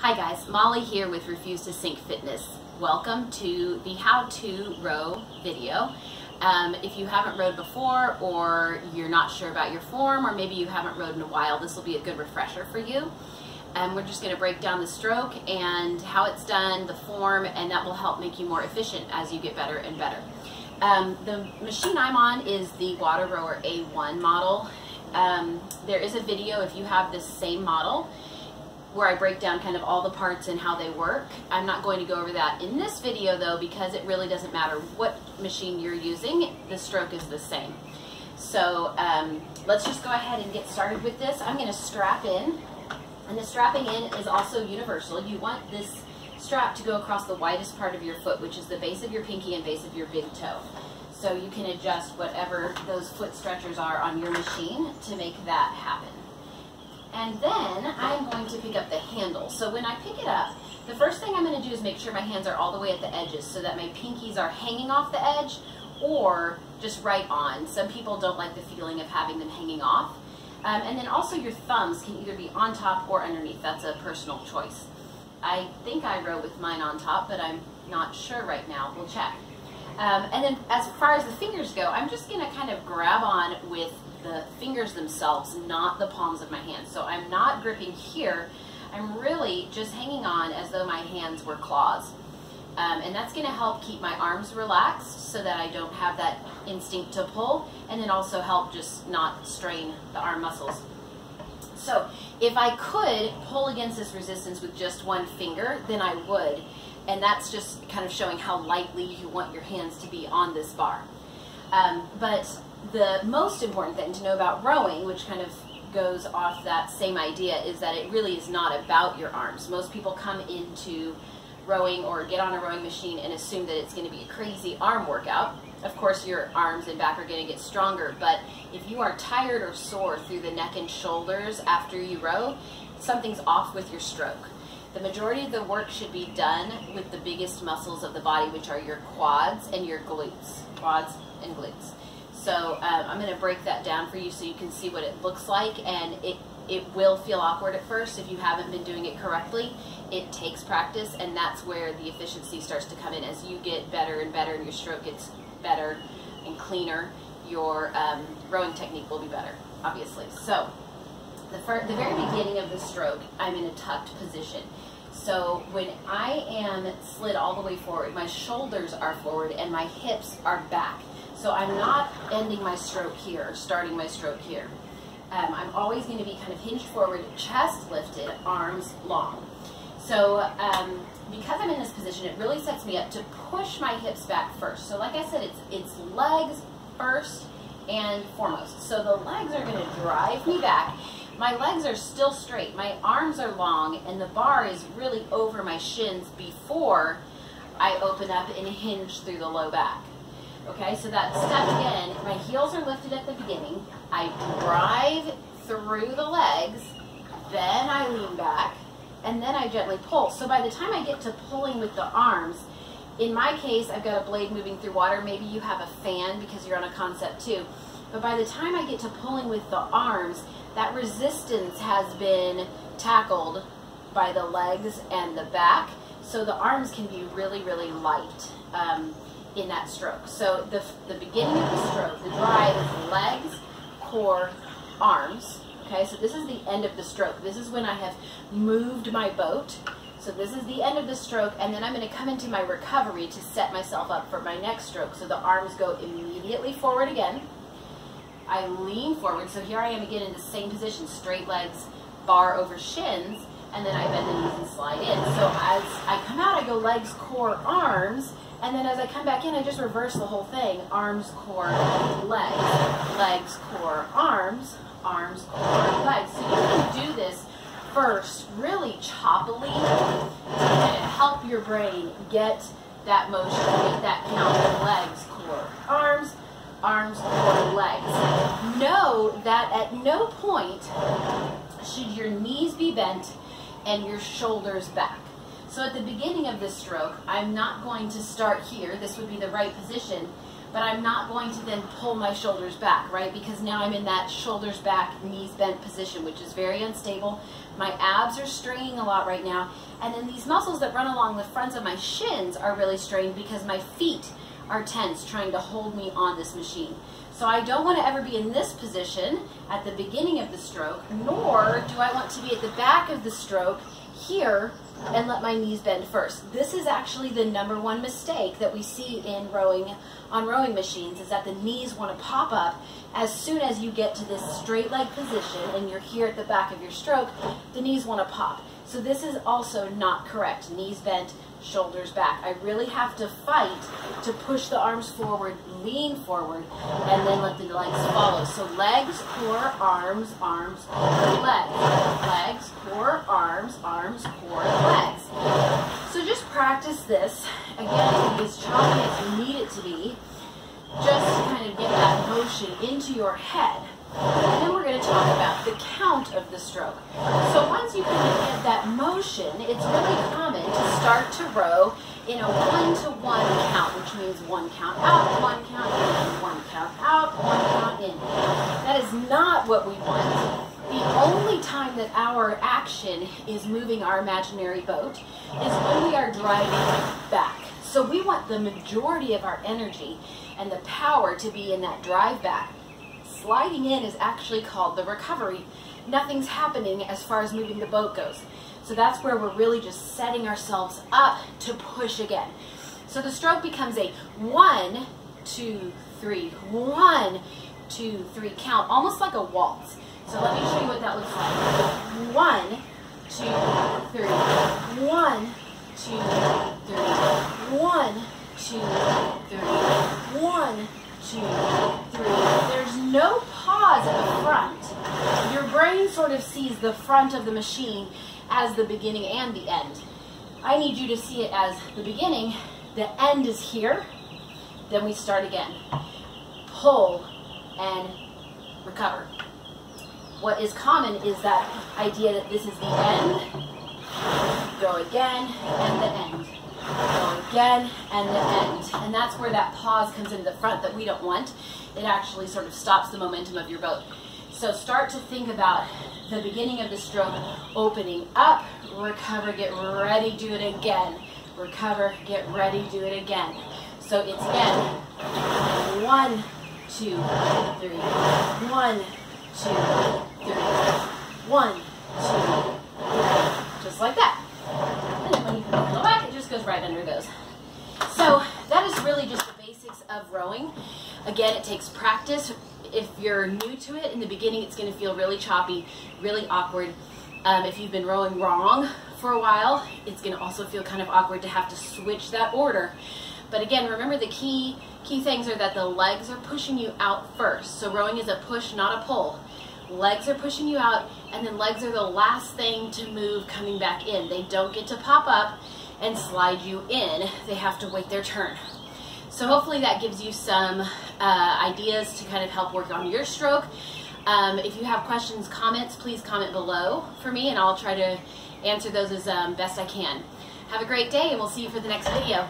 Hi guys, Molly here with Refuse to Sink Fitness. Welcome to the How to Row video. If you haven't rowed before, or you're not sure about your form, or maybe you haven't rowed in a while, this will be a good refresher for you. We're just going to break down the stroke and how it's done, the form, and that will help make you more efficient as you get better and better. The machine I'm on is the Water Rower A1 model. There is a video if you have this same model where I break down kind of all the parts and how they work. I'm not going to go over that in this video though, because it really doesn't matter what machine you're using, the stroke is the same. So let's just go ahead and get started with this. I'm going to strap in, and the strapping in is also universal. You want this strap to go across the widest part of your foot, which is the base of your pinky and base of your big toe. So you can adjust whatever those foot stretchers are on your machine to make that happen. And then I'm going to pick up the handle. So when I pick it up, the first thing I'm going to do is make sure my hands are all the way at the edges so that my pinkies are hanging off the edge or just right on. Some people don't like the feeling of having them hanging off. And then also your thumbs can either be on top or underneath. That's a personal choice. I think I row with mine on top, but I'm not sure right now. We'll check. And then as far as the fingers go, I'm just going to kind of grab on with the fingers themselves, not the palms of my hands. So I'm not gripping here. I'm really just hanging on as though my hands were claws. And that's going to help keep my arms relaxed so that I don't have that instinct to pull, and then also help just not strain the arm muscles. So if I could pull against this resistance with just one finger, then I would. And that's just kind of showing how lightly you want your hands to be on this bar. But the most important thing to know about rowing, which kind of goes off that same idea, is that it really is not about your arms. Most people come into rowing or get on a rowing machine and assume that it's going to be a crazy arm workout. Of course, your arms and back are going to get stronger, but if you are tired or sore through the neck and shoulders after you row, something's off with your stroke. The majority of the work should be done with the biggest muscles of the body, which are your quads and your glutes. Quads and glutes. So I'm going to break that down for you so you can see what it looks like, and it will feel awkward at first if you haven't been doing it correctly. It takes practice, and that's where the efficiency starts to come in. As you get better and better and your stroke gets better and cleaner, your rowing technique will be better, obviously. So the very beginning of the stroke, I'm in a tucked position. So when I am slid all the way forward, my shoulders are forward and my hips are back. So I'm not ending my stroke here, or starting my stroke here. I'm always going to be kind of hinged forward, chest lifted, arms long. So because I'm in this position, it really sets me up to push my hips back first. So like I said, it's legs first and foremost. So the legs are going to drive me back. My legs are still straight, my arms are long, and the bar is really over my shins before I open up and hinge through the low back. Okay, so that step again, my heels are lifted at the beginning, I drive through the legs, then I lean back, and then I gently pull. So by the time I get to pulling with the arms, in my case, I've got a blade moving through water. Maybe you have a fan because you're on a concept too. But by the time I get to pulling with the arms, that resistance has been tackled by the legs and the back, so the arms can be really, really light in that stroke. So the beginning of the stroke, the drive is legs, core, arms. Okay, so this is the end of the stroke. This is when I have moved my boat. So this is the end of the stroke, and then I'm going to come into my recovery to set myself up for my next stroke. So the arms go immediately forward again. I lean forward, so here I am again in the same position, straight legs, bar over shins, and then I bend the knees and slide in. So as I come out, I go legs, core, arms, and then as I come back in, I just reverse the whole thing. Arms, core, legs, legs, core, arms, core, legs. So you can do this first really choppily to help your brain get that motion, get that count. Legs, core, arms, core, legs. Know that at no point should your knees be bent and your shoulders back. So at the beginning of this stroke, I'm not going to start here. This would be the right position, but I'm not going to then pull my shoulders back, right? Because now I'm in that shoulders back, knees bent position, which is very unstable. My abs are straining a lot right now. And then these muscles that run along the fronts of my shins are really strained because my feet are tense, trying to hold me on this machine. So I don't want to ever be in this position at the beginning of the stroke, nor do I want to be at the back of the stroke here and let my knees bend first. This is actually the #1 mistake that we see in rowing, on rowing machines, is that the knees want to pop up as soon as you get to this straight leg position and you're here at the back of your stroke, the knees want to pop. So this is also not correct. Knees bent, shoulders back. I really have to fight to push the arms forward, lean forward, and then let the legs follow. So legs, core, arms, arms, core, legs. Legs, core, arms, arms, core, legs. So just practice this. Again, it can be as choppy as you need it to be. Just kind of get that motion into your head. And then we're going to talk about the count of the stroke. So once you kind of get that motion, it's really common to start to row in a 1-to-1 count, which means 1 count out, 1 count in, 1 count out, 1 count in. That is not what we want. The only time that our action is moving our imaginary boat is when we are driving back. So we want the majority of our energy and the power to be in that drive back. Sliding in is actually called the recovery. Nothing's happening as far as moving the boat goes. So that's where we're really just setting ourselves up to push again. So the stroke becomes a 1, 2, 3, 1, 2, 3 count, almost like a waltz. So let me show you what that looks like. 1, 2, 3, 1, 2, 3, 1, 2, 3, 1, 2, 3. There's no pause at the front. Your brain sort of sees the front of the machine as the beginning and the end. I need you to see it as the beginning, the end is here, then we start again. Pull and recover. What is common is that idea that this is the end, go again, and the end. Go again, and the end. And that's where that pause comes into the front that we don't want. It actually sort of stops the momentum of your boat. So start to think about the beginning of the stroke, opening up, recover, get ready, do it again. Recover, get ready, do it again. So it's again, 1, 2, 3, 1, 2, 3, 1, 2, 3, just like that. And then when you put the pillow back, it just goes right under those. So that is really just the basics of rowing. Again, it takes practice. If you're new to it, in the beginning, it's going to feel really choppy, really awkward. If you've been rowing wrong for a while, it's going to also feel kind of awkward to have to switch that order. But again, remember the key things are that the legs are pushing you out first. So rowing is a push, not a pull. Legs are pushing you out, and then legs are the last thing to move coming back in. They don't get to pop up and slide you in. They have to wait their turn. So hopefully that gives you some ideas to kind of help work on your stroke. If you have questions, comments, please comment below for me, and I'll try to answer those as best I can. Have a great day, and we'll see you for the next video.